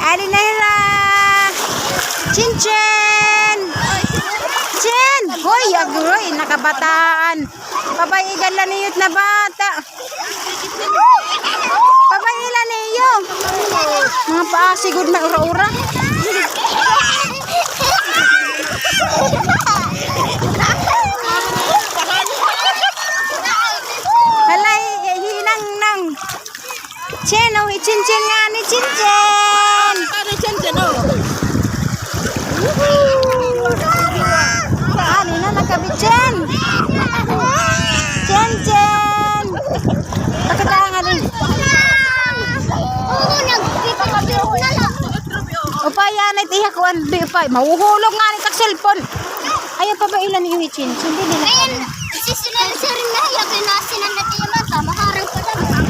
Adi Naira. Chinchin. Chin. Hoy, agroy. Nakabataan. Pabaigan lang niyot na bata. Pabailan niyo. Mga paasigod na ura-ura. Halay, hinang nang. Chen, oh, cincin nga ni cincin. Ano cincin, oh? Ano na nakabitsin? Cincin. Pagkatanga nga rin. Upaya na itiha ko ang bipay. Mahuhulog nga ni kak-cellphone. Ayaw pa ba ilan yung cincin? Hindi nila. Ayan, sisirin na hayag na sinan na tiyo mata. Maharang pa naman.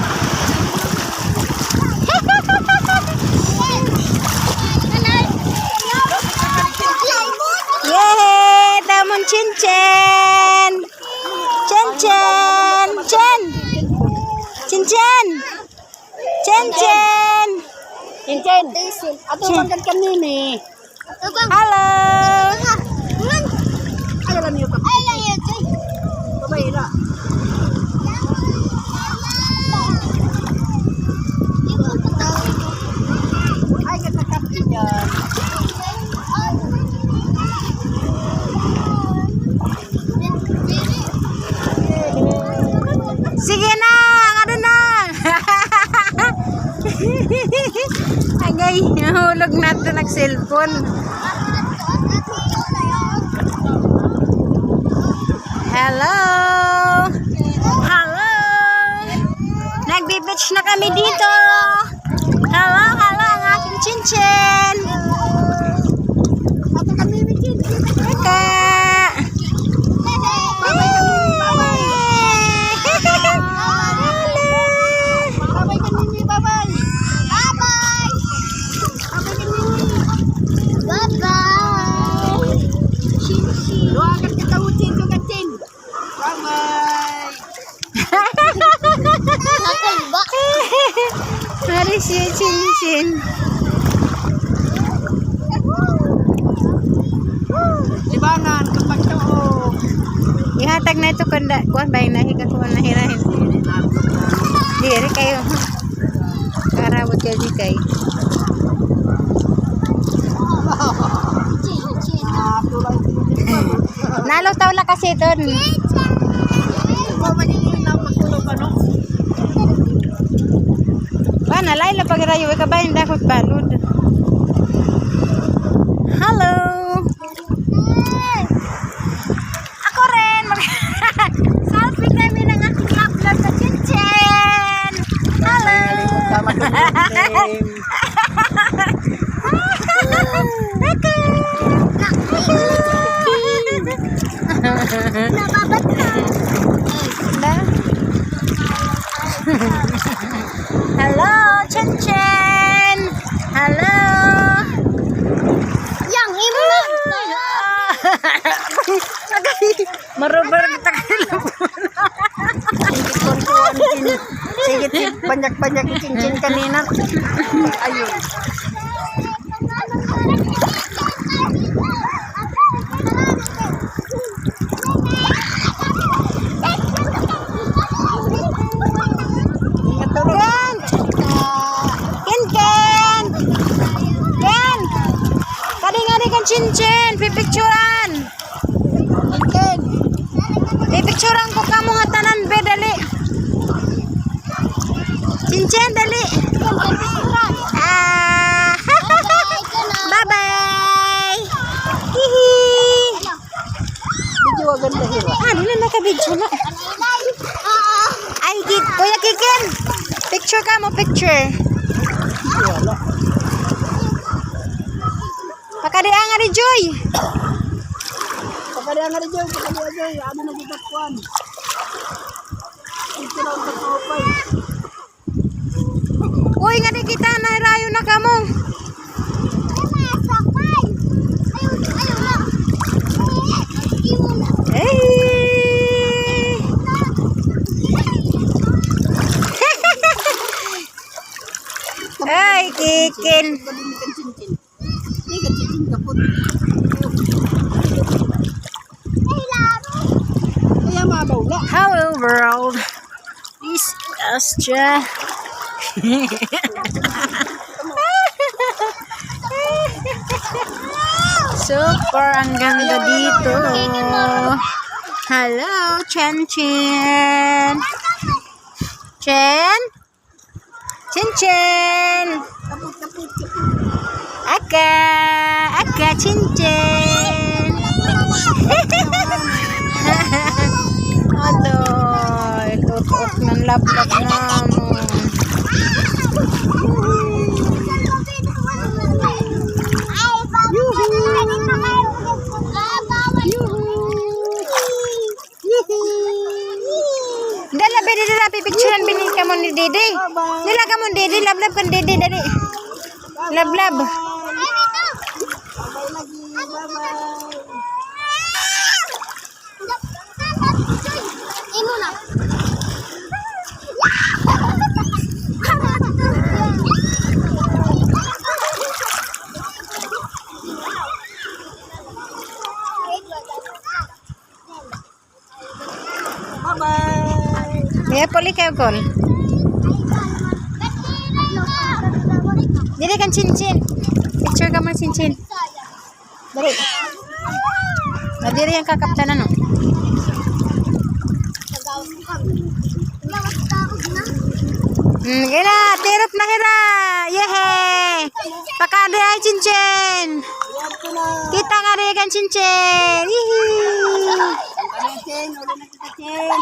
Yeay, tamon cincin. Cincin. Cin. Cincin. Cincin. Cincin. Ato makan kanini. Halo. Ayaw lang niyo ka. Babae na. Ay, katakapin yan. Sige na, ano na. Agay, nahulog natin ang cellphone. Hello. Hello. Nagbe-beach na kami dito. Hello, hello, ang aking cincin. Kaka. Doakan kita ucin tu kacin. Bye-bye. Mari si cincin. Libangan kapag to. Ihatag na ito kanda. Kuan ba yung nahiga kuan nahirahin. Diri kayo. Karawat kayo di kayo. Nalutaw la kasi doon. Ba nalay la pagirayo ka ba yung dakot balod. Hello. Ako rin. Selfie kami ng aking upload na cincin. Hello. Nababat na. Hello, cincin. Hello. Yang imo na. Marubar kita kayo. Sige, banyak-banyak cincin kanina. Ayun. Ken! Kadi-ngadi kan cincin, pipicturan. Ken! Pipicturan ko kamu nga tanan be dali. Cincin dali. Ah! Bye-bye. Hihi. Video ganda hira. Ah, di na nakabidyo na. Ay, Kuya Kikin. Picture ka mo, picture. Wala. Pakadiang nga ni Joy. Pagkadaan nga rin Joy, pagkadaan Joy. Ano na kita kuhan? Ito lang sa kopay. Uy, nga di kita na rayo na kamo. Ay, kikin. Galing kan cincin. Ini kan cincin kaput. Kaya mabaw la. Hello world. This is Astra. Super, ang ganda dito. Hello, Chen Chen. Chen? Chen Chen. Kaput. Aka, Chen Chen. Adoy, tutok ng lablab namin. Dala bedi dala picturean bini kamu ni Dede. Dala kamu Dede lablab kan Dede dari. Lablab. Imo na. Bye-bye. Ya poli kayo kon. Dede kan cincin. Picture kamu cincin. Dari. Nadiri yang kakaptanan no. Gila, tirap na hira. Yehe. Pakade ay cincin. Kita ngarikan cincin. Hihi. Ulit na kita, Chen.